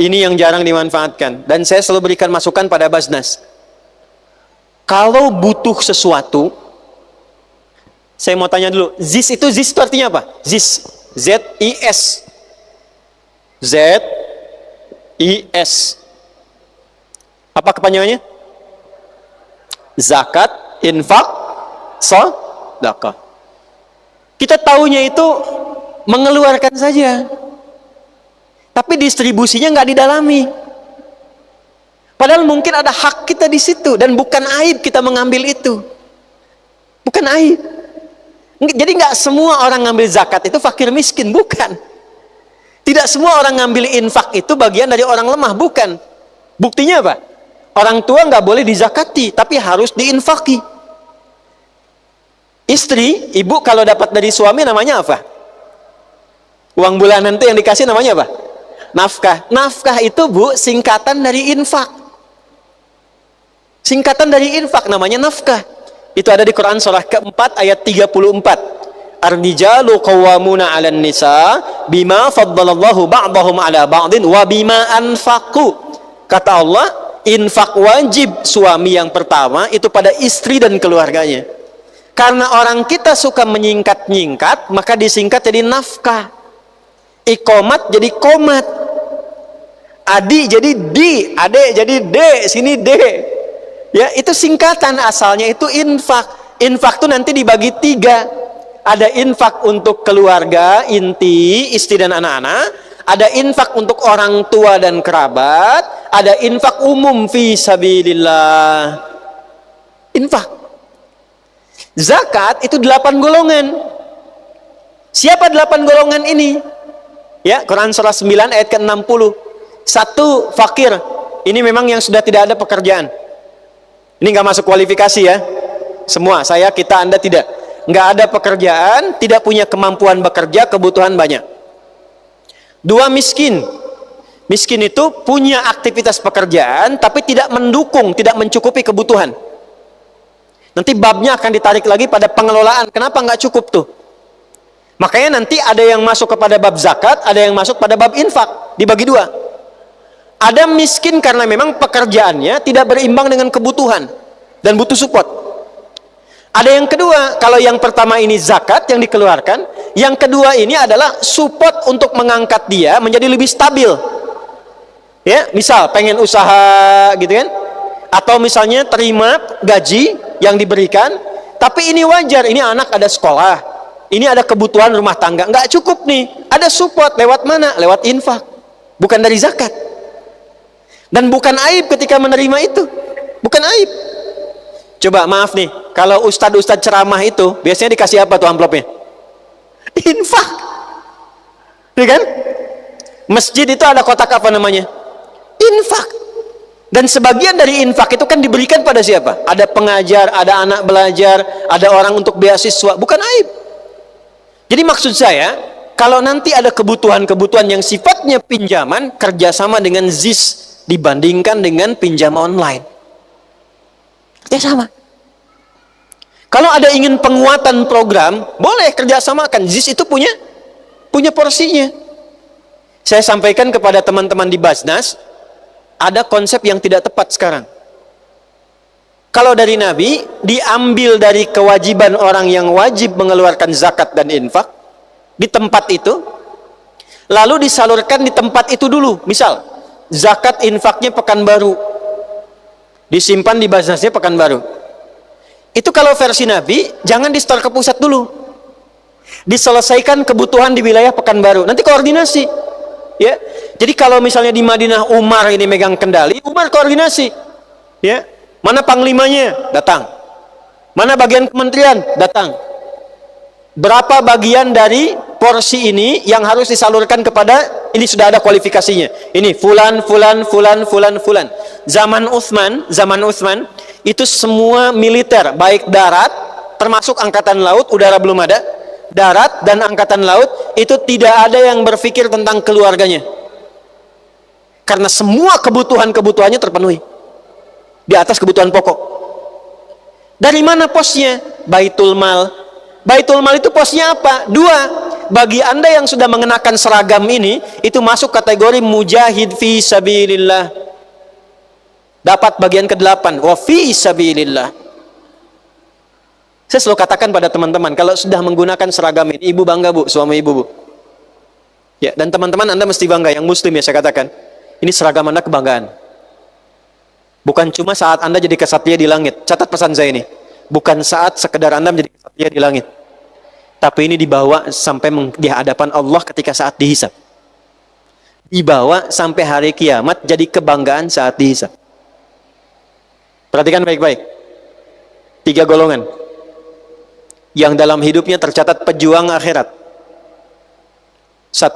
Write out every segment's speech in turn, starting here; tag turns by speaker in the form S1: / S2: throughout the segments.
S1: Ini yang jarang dimanfaatkan, dan saya selalu berikan masukan pada Basnas. Kalau butuh sesuatu, saya mau tanya dulu, ZIS itu artinya apa? ZIS, Z-I-S, Z-I-S, apa kepanjangannya? Zakat, infak, sedekah. Kita taunya itu mengeluarkan saja, tapi distribusinya nggak didalami. Padahal mungkin ada hak kita di situ, dan bukan aib kita mengambil itu. Bukan aib. Jadi nggak semua orang ngambil zakat itu fakir miskin, bukan. Tidak semua orang ngambil infak itu bagian dari orang lemah, bukan. Buktinya apa? Orang tua nggak boleh dizakati, tapi harus diinfaki. Istri, ibu kalau dapat dari suami namanya apa? Uang bulanan itu yang dikasih namanya apa? Nafkah. Nafkah itu, Bu, singkatan dari infak. Singkatan dari infak namanya nafkah. Itu ada di Quran surah keempat ayat 34. Ar-rijalu qawwamuna 'alan nisa bima faddalallahu ba'dahum 'ala ba'din wa bima anfaqu. Kata Allah, infak wajib suami yang pertama itu pada istri dan keluarganya. Karena orang kita suka menyingkat-nyingkat, maka disingkat jadi nafkah. Iqomat jadi komat. Adi jadi di, ade jadi de, sini de. Ya, itu singkatan, asalnya itu infak. Infak itu nanti dibagi 3. Ada infak untuk keluarga inti, istri dan anak-anak. Ada infak untuk orang tua dan kerabat. Ada infak umum fi sabilillah. Infak. Zakat itu 8 golongan. Siapa 8 golongan ini? Ya, Quran surah 9 ayat ke-60. 1, fakir. Ini memang yang sudah tidak ada pekerjaan. Ini nggak masuk kualifikasi ya. Semua, saya, kita, Anda tidak. Nggak ada pekerjaan, tidak punya kemampuan bekerja, kebutuhan banyak. 2, miskin. Miskin itu punya aktivitas pekerjaan, tapi tidak mendukung, tidak mencukupi kebutuhan. Nanti babnya akan ditarik lagi pada pengelolaan. Kenapa nggak cukup tuh? Makanya nanti ada yang masuk kepada bab zakat, ada yang masuk pada bab infak. Dibagi 2. Ada miskin karena memang pekerjaannya tidak berimbang dengan kebutuhan dan butuh support. Ada yang kedua, kalau yang pertama ini zakat yang dikeluarkan, yang kedua ini adalah support untuk mengangkat dia menjadi lebih stabil. Ya, misal pengen usaha gitu kan, atau misalnya terima gaji yang diberikan, tapi ini wajar, ini anak ada sekolah, ini ada kebutuhan rumah tangga, nggak cukup nih, ada support lewat mana? Lewat infak, bukan dari zakat. Dan bukan aib ketika menerima itu, bukan aib. Coba maaf nih, kalau ustadz ceramah itu biasanya dikasih apa tuh amplopnya? Infak, ya kan? Masjid itu ada kotak apa namanya? Infak. Dan sebagian dari infak itu kan diberikan pada siapa? Ada pengajar, ada anak belajar, ada orang untuk beasiswa, bukan aib. Jadi maksud saya, kalau nanti ada kebutuhan-kebutuhan yang sifatnya pinjaman, kerjasama dengan ZIS dibandingkan dengan pinjam online. Ya sama. Kalau ada ingin penguatan program, boleh kerjasamakan. ZIS itu punya porsinya. Saya sampaikan kepada teman-teman di Basnas, ada konsep yang tidak tepat sekarang. Kalau dari Nabi, diambil dari kewajiban orang yang wajib mengeluarkan zakat dan infak di tempat itu, lalu disalurkan di tempat itu dulu. Misal, zakat infaknya Pekanbaru, disimpan di Basnasnya Pekanbaru. Itu kalau versi Nabi, jangan di-store ke pusat dulu. Diselesaikan kebutuhan di wilayah Pekanbaru. Nanti koordinasi. Ya. Jadi kalau misalnya di Madinah Umar ini megang kendali, Umar koordinasi. Ya. Mana panglimanya? Datang. Mana bagian kementerian? Datang. Berapa bagian dari porsi ini yang harus disalurkan kepada, ini sudah ada kualifikasinya. Ini fulan. Zaman Utsman itu semua militer, baik darat, termasuk angkatan laut, udara belum ada, darat dan angkatan laut, itu tidak ada yang berpikir tentang keluarganya. Karena semua kebutuhannya terpenuhi. Di atas kebutuhan pokok. Dari mana posnya? Baitul Mal. Baitul Mal itu posnya apa? 2. bagi Anda yang sudah mengenakan seragam ini, itu masuk kategori mujahid fi sabilillah. Dapat bagian ke-8, wa fi sabilillah. Saya selalu katakan pada teman-teman, kalau sudah menggunakan seragam ini, ibu bangga bu, suami ibu bu. Ya, dan teman-teman Anda mesti bangga, yang muslim ya saya katakan. Ini seragam Anda kebanggaan. Bukan cuma saat Anda jadi kesatria di langit. Catat pesan saya ini. Bukan saat sekedar Anda menjadi kesatria di langit. Tapi ini dibawa sampai di hadapan Allah ketika saat dihisab. Dibawa sampai hari kiamat jadi kebanggaan saat dihisab. Perhatikan baik-baik. 3 golongan yang dalam hidupnya tercatat pejuang akhirat. 1,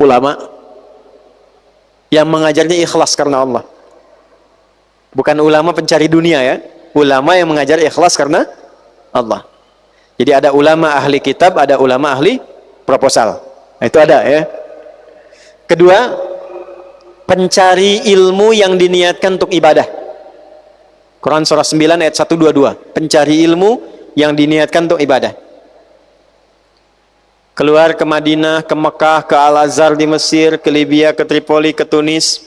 S1: ulama yang mengajarnya ikhlas karena Allah. Bukan ulama pencari dunia ya. Ulama yang mengajar ikhlas karena Allah. Jadi ada ulama ahli kitab, ada ulama ahli proposal. Nah, itu ada ya. Kedua, pencari ilmu yang diniatkan untuk ibadah. Quran surah 9 ayat 122. Pencari ilmu yang diniatkan untuk ibadah. Keluar ke Madinah, ke Mekah, ke Al-Azhar di Mesir, ke Libya, ke Tripoli, ke Tunis,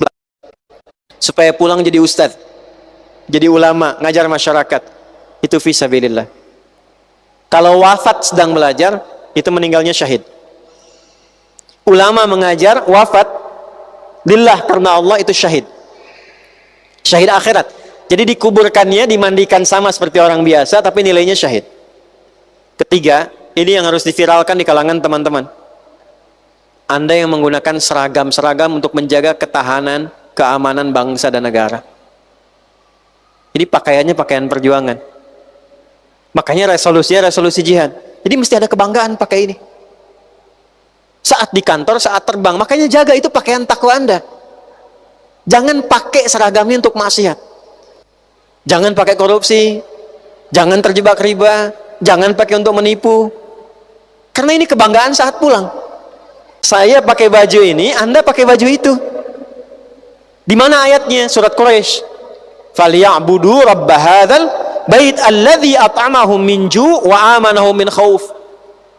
S1: supaya pulang jadi ustadz, jadi ulama, ngajar masyarakat. Itu fi sabilillah. Kalau wafat sedang belajar, itu meninggalnya syahid. Ulama mengajar, wafat lillah karena Allah, itu syahid. Syahid akhirat. Jadi dikuburkannya, dimandikan sama seperti orang biasa, tapi nilainya syahid. Ketiga, ini yang harus diviralkan di kalangan teman-teman. Anda yang menggunakan seragam-seragam untuk menjaga ketahanan, keamanan bangsa dan negara. Ini pakaiannya pakaian perjuangan. Makanya resolusinya resolusi jihad. Jadi mesti ada kebanggaan pakai ini. Saat di kantor, saat terbang. Makanya jaga itu pakaian takwa Anda. Jangan pakai seragamnya untuk maksiat. Jangan pakai korupsi. Jangan terjebak riba. Jangan pakai untuk menipu. Karena ini kebanggaan saat pulang. Saya pakai baju ini, Anda pakai baju itu. Di mana ayatnya? Surat Quraisy. Falyabudu rabb hadzal bait alladzi at'amahum min ju' wa amanahum min khauf.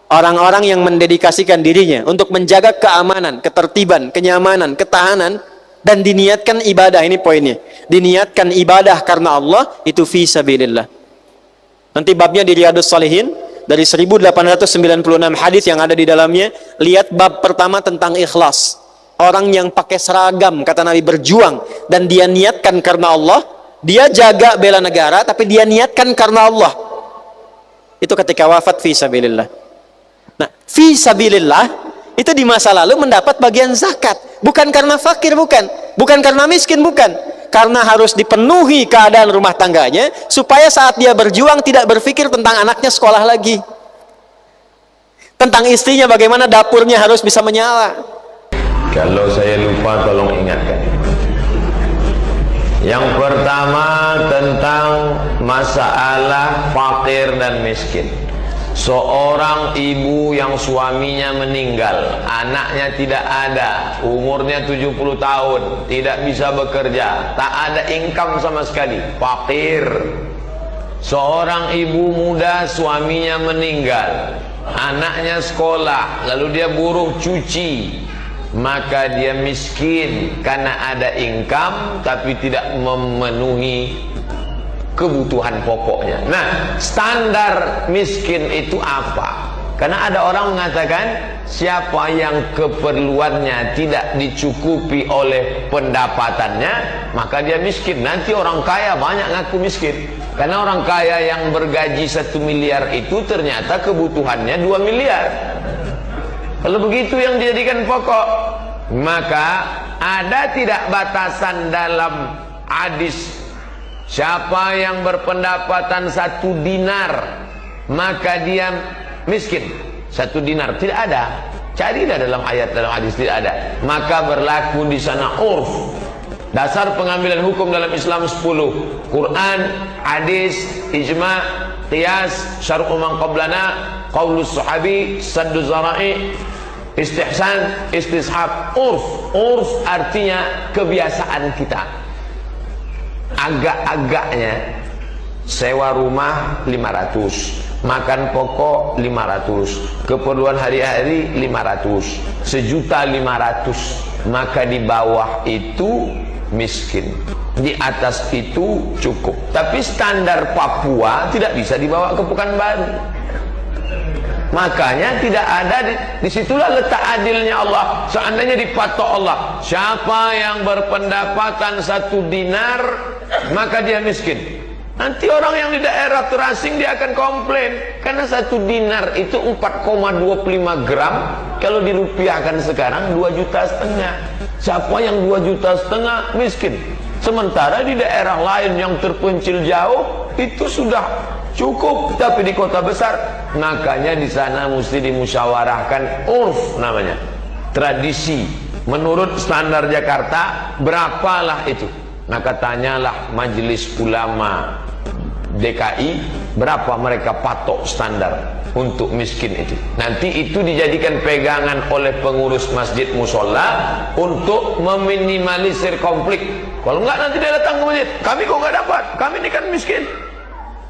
S1: Orang-orang yang mendedikasikan dirinya untuk menjaga keamanan, ketertiban, kenyamanan, ketahanan, dan diniatkan ibadah. Ini poinnya. Diniatkan ibadah karena Allah, itu fi sabilillah. Nanti babnya di Riyadhus Shalihin, dari 1896 hadis yang ada di dalamnya. Lihat bab pertama tentang ikhlas. Orang yang pakai seragam, kata Nabi, berjuang dan dia niatkan karena Allah. Dia jaga bela negara, tapi dia niatkan karena Allah. Itu ketika wafat fi sabilillah. Nah, fi sabilillah itu di masa lalu mendapat bagian zakat. Bukan karena fakir, bukan. Bukan karena miskin, bukan. Karena harus dipenuhi keadaan rumah tangganya, supaya saat dia berjuang tidak berpikir tentang anaknya sekolah lagi. Tentang istrinya, bagaimana dapurnya harus bisa menyala.
S2: Kalau saya lupa tolong ingatkan. Yang pertama tentang masalah fakir dan miskin. Seorang ibu yang suaminya meninggal, anaknya tidak ada, umurnya 70 tahun, tidak bisa bekerja, tak ada income sama sekali, fakir. Seorang ibu muda suaminya meninggal, anaknya sekolah, lalu dia buruh cuci, maka dia miskin karena ada income tapi tidak memenuhi kebutuhan pokoknya. Nah, standar miskin itu apa? Karena ada orang mengatakan siapa yang keperluannya tidak dicukupi oleh pendapatannya, maka dia miskin. Nanti orang kaya banyak ngaku miskin. Karena orang kaya yang bergaji 1 miliar itu ternyata kebutuhannya 2 miliar. Kalau begitu yang dijadikan pokok, maka ada tidak batasan dalam hadis? Siapa yang berpendapatan 1 dinar, maka dia miskin. 1 dinar tidak ada. Carilah dalam ayat, dalam hadis tidak ada. Maka berlaku di sana urf. Dasar pengambilan hukum dalam Islam 10. Quran, hadis, ijma', qiyas, syar'u man qablana, qaulus sahabi, saddu zara'i, istihsan, istishab. Urf. Urf artinya kebiasaan kita. Agak-agaknya sewa rumah 500, makan pokok 500, keperluan hari-hari 500, 1.500.000. Maka di bawah itu miskin, di atas itu cukup. Tapi standar Papua tidak bisa dibawa ke Pekanbaru. Makanya tidak ada, disitulah letak adilnya Allah. Seandainya dipatok Allah, siapa yang berpendapatan 1 dinar maka dia miskin. Nanti orang yang di daerah terasing dia akan komplain, karena 1 dinar itu 4,25 gram. Kalau dirupiahkan sekarang 2,5 juta. Siapa yang 2,5 juta miskin? Sementara di daerah lain yang terpencil jauh itu sudah cukup. Tapi di kota besar, makanya di sana mesti dimusyawarahkan urf, namanya tradisi. Menurut standar Jakarta berapalah itu. Maka tanyalah majelis ulama DKI berapa mereka patok standar untuk miskin itu. Nanti itu dijadikan pegangan oleh pengurus masjid musola untuk meminimalisir konflik. Kalau enggak nanti dia datang ke masjid, kami kok enggak dapat, kami ini kan miskin.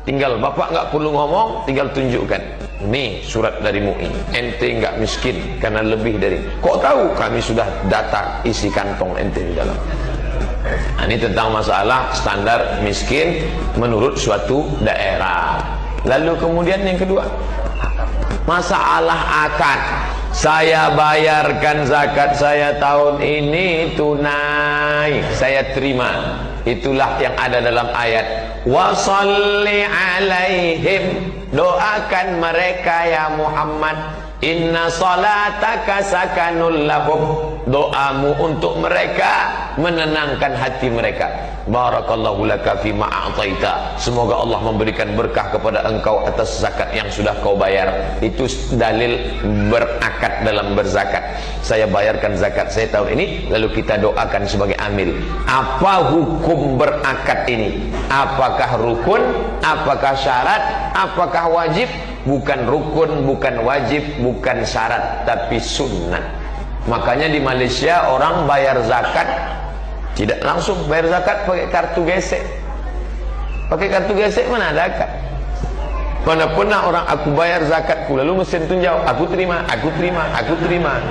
S2: Tinggal bapak enggak perlu ngomong, tinggal tunjukkan, nih surat dari MUI, ente enggak miskin karena lebih dari. Kok tahu? Kami sudah data isi kantong ente di dalam. Nah, ini tentang masalah standar miskin menurut suatu daerah. Lalu kemudian yang kedua, masalah akad. Saya bayarkan zakat saya tahun ini tunai, saya terima. Itulah yang ada dalam ayat, wa sholli alaihim, doakan mereka ya Muhammad, inna salataka sakanul lahum, doamu untuk mereka menenangkan hati mereka. Barakallahu laka fima a'taita, semoga Allah memberikan berkah kepada engkau atas zakat yang sudah kau bayar. Itu dalil berakad dalam berzakat. Saya bayarkan zakat saya tahun ini, lalu kita doakan sebagai amil. Apa hukum berakad ini? Apakah rukun? Apakah syarat? Apakah wajib? Bukan rukun, bukan wajib, bukan syarat, tapi sunnah. Makanya di Malaysia orang bayar zakat tidak langsung bayar zakat pakai kartu gesek. Pakai kartu gesek mana ada akad? Mana pernah orang aku bayar zakatku lalu mesin tunjau, aku terima, aku terima, aku terima.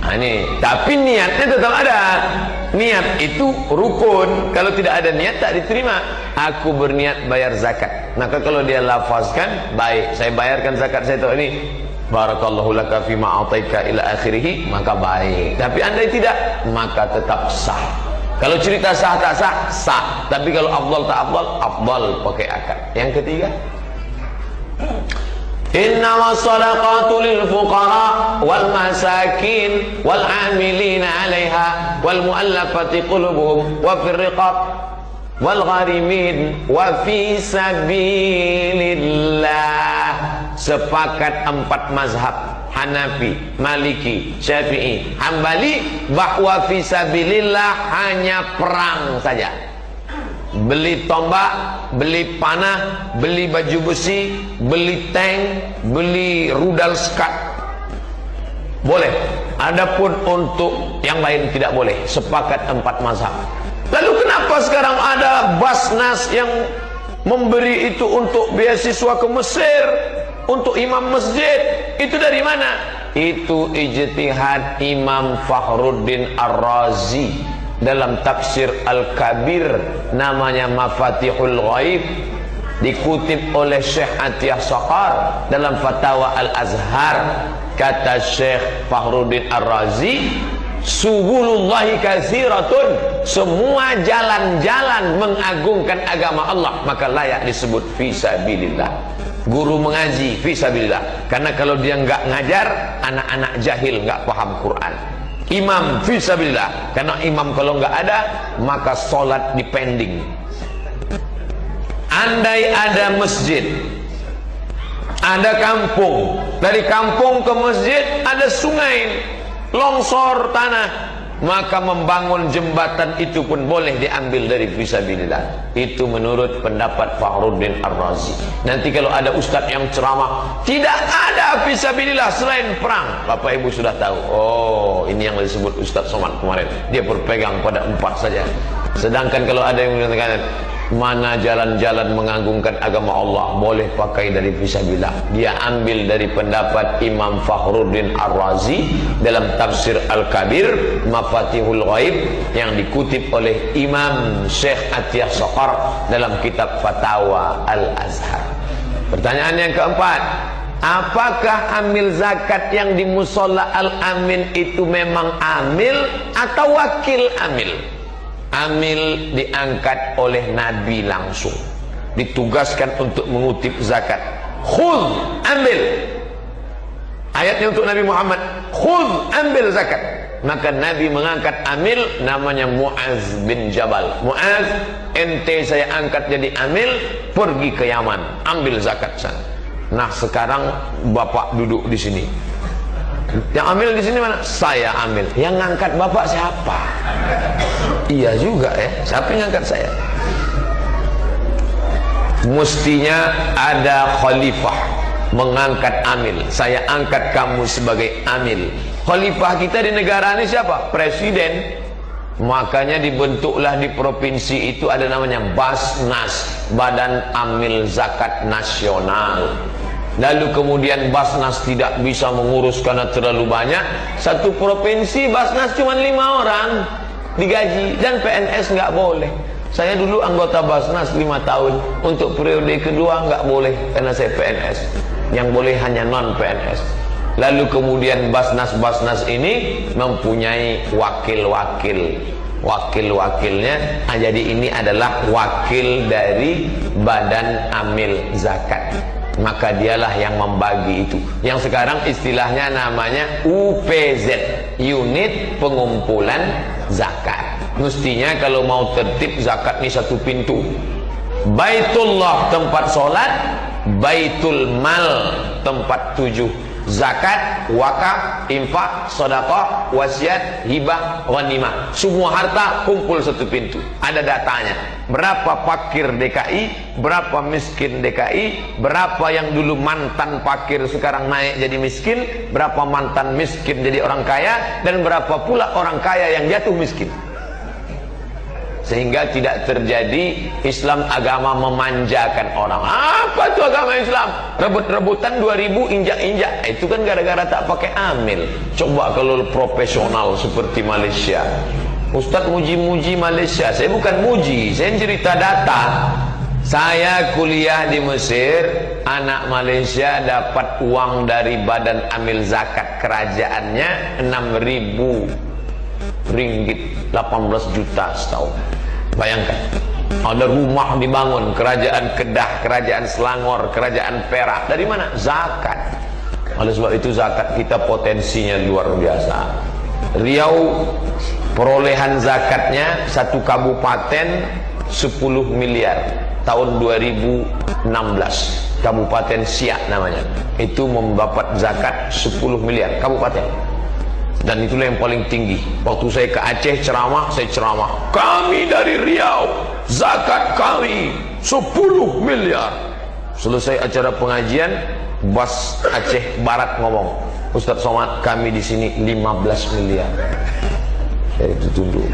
S2: Nah, ini, tapi niatnya tetap ada. Niat itu rukun. Kalau tidak ada niat tak diterima. Aku berniat bayar zakat. Maka kalau dia lafazkan, baik, saya bayarkan zakat saya tahun ini. Barakallahu laka fima a'taika ila akhirih, maka baik. Tapi andai tidak, maka tetap sah. Kalau cerita sah tak sah, sah. Tapi kalau afdal tak afdal, afdal pakai akad. Yang ketiga, innamas sadaqatu lil fuqara wal masakin wal amilina 'alaiha wal mu'allafati qulubuhum wa fir riqab wal gharimin wa fi sabilillah. Sepakat 4 mazhab, Hanafi, Maliki, Syafi'i, Hambali, bahwa fi sabilillah hanya perang saja. Beli tombak, beli panah, beli baju besi, beli tank, beli rudal skat, boleh. Adapun untuk yang lain tidak boleh. Sepakat 4 mazhab. Lalu kenapa sekarang ada Basnas yang memberi itu untuk beasiswa ke Mesir, untuk imam masjid? Itu dari mana? Itu ijtihad Imam Fakhruddin Ar-Razi dalam tafsir Al-Kabir, namanya Mafatihul Ghaib, dikutip oleh Syekh Atiyah Saqar dalam Fatawa Al-Azhar. Kata Syekh Fakhruddin Ar-Razi, subulullahi katsiratun, semua jalan-jalan mengagungkan agama Allah maka layak disebut fisabilillah. Guru mengaji fisabilillah, karena kalau dia enggak ngajar, anak-anak jahil enggak paham Quran. Imam fisabilillah, karena imam kalau enggak ada maka sholat dipending. Andai ada masjid, ada kampung, dari kampung ke masjid ada sungai, longsor tanah, maka membangun jembatan itu pun boleh diambil dari fisabilillah. Itu menurut pendapat Fakhruddin Ar-Razi. Nanti kalau ada ustadz yang ceramah, tidak ada fisabilillah selain perang, Bapak Ibu sudah tahu, oh ini yang disebut Ustadz Somad kemarin, dia berpegang pada 4 saja. Sedangkan kalau ada yang mengatakan Mana jalan-jalan mengagungkan agama Allah boleh pakai dari fisabilillah. Dia ambil dari pendapat Imam Fakhruddin Ar-Razi dalam tafsir Al-Kabir Mafatihul Ghaib yang dikutip oleh Imam Syekh Atiyah Saqar dalam kitab Fatawa Al-Azhar. Pertanyaan yang keempat, apakah amil zakat yang di musola Al-Amin itu memang amil atau wakil amil? Amil diangkat oleh Nabi langsung, ditugaskan untuk mengutip zakat. Khudh, ambil. Ayatnya untuk Nabi Muhammad, khudh, ambil zakat. Maka Nabi mengangkat amil, namanya Muaz bin Jabal. Muaz, ente saya angkat jadi amil, pergi ke Yaman, ambil zakat sana. Nah sekarang bapak duduk di sini, yang ambil di sini mana? Saya ambil. Yang ngangkat bapak siapa? Iya juga ya. Siapa yang ngangkat saya? Mestinya ada khalifah mengangkat amil. Saya angkat kamu sebagai amil. Khalifah kita di negara ini siapa? Presiden. Makanya dibentuklah di provinsi itu ada namanya Basnas, Badan Amil Zakat Nasional. Lalu kemudian Basnas tidak bisa mengurus karena terlalu banyak. Satu provinsi Basnas cuma 5 orang digaji, dan PNS nggak boleh. Saya dulu anggota Basnas 5 tahun. Untuk periode kedua nggak boleh karena saya PNS. Yang boleh hanya non PNS. Lalu kemudian Basnas ini mempunyai wakil-wakil. Wakil-wakilnya, jadi ini adalah wakil dari Badan Amil Zakat. Maka dialah yang membagi itu. Yang sekarang istilahnya namanya UPZ, Unit Pengumpulan Zakat. Mestinya kalau mau tertib zakat ini satu pintu. Baitullah tempat sholat, Baitul Mal tempat tujuh. Zakat, wakaf, infak, sedekah, wasiat, hibah, ghanimah. Semua harta kumpul satu pintu. Ada datanya. Berapa fakir DKI, berapa miskin DKI, berapa yang dulu mantan fakir sekarang naik jadi miskin, berapa mantan miskin jadi orang kaya, dan berapa pula orang kaya yang jatuh miskin. Sehingga tidak terjadi Islam agama memanjakan orang. Apa itu agama Islam? Rebut-rebutan 2000 injak-injak. Itu kan gara-gara tak pakai amil. Coba kalau profesional seperti Malaysia. Ustadz muji-muji Malaysia. Saya bukan muji, saya cerita data. Saya kuliah di Mesir, anak Malaysia dapat uang dari Badan Amil Zakat kerajaannya 6.000 ringgit, 18 juta setahun. Bayangkan, ada rumah dibangun, kerajaan Kedah, kerajaan Selangor, kerajaan Perak. Dari mana? Zakat. Oleh sebab itu zakat kita potensinya luar biasa. Riau perolehan zakatnya satu kabupaten 10 miliar tahun 2016. Kabupaten Siak namanya. Itu mendapat zakat 10 miliar kabupaten. Dan itulah yang paling tinggi. Waktu saya ke Aceh ceramah, saya ceramah, kami dari Riau, zakat kami 10 miliar. Selesai acara pengajian, Bas Aceh Barat ngomong, Ustadz Somad, kami di sini 15 miliar. Saya itu tunduk.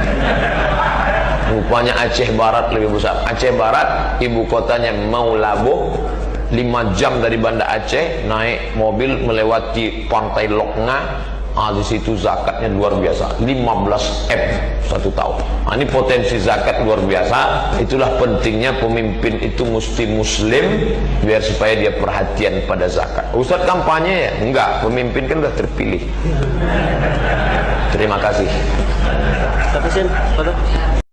S2: Rupanya Aceh Barat lebih besar. Aceh Barat, ibu kotanya Maulabo, 5 jam dari Banda Aceh, naik mobil melewati pantai Lokna. Di situ zakatnya luar biasa, 15 M satu tahun. Ini potensi zakat luar biasa. Itulah pentingnya pemimpin itu mesti muslim, biar supaya dia perhatian pada zakat. Ustadz kampanye ya? Enggak, pemimpin kan sudah terpilih. Terima kasih.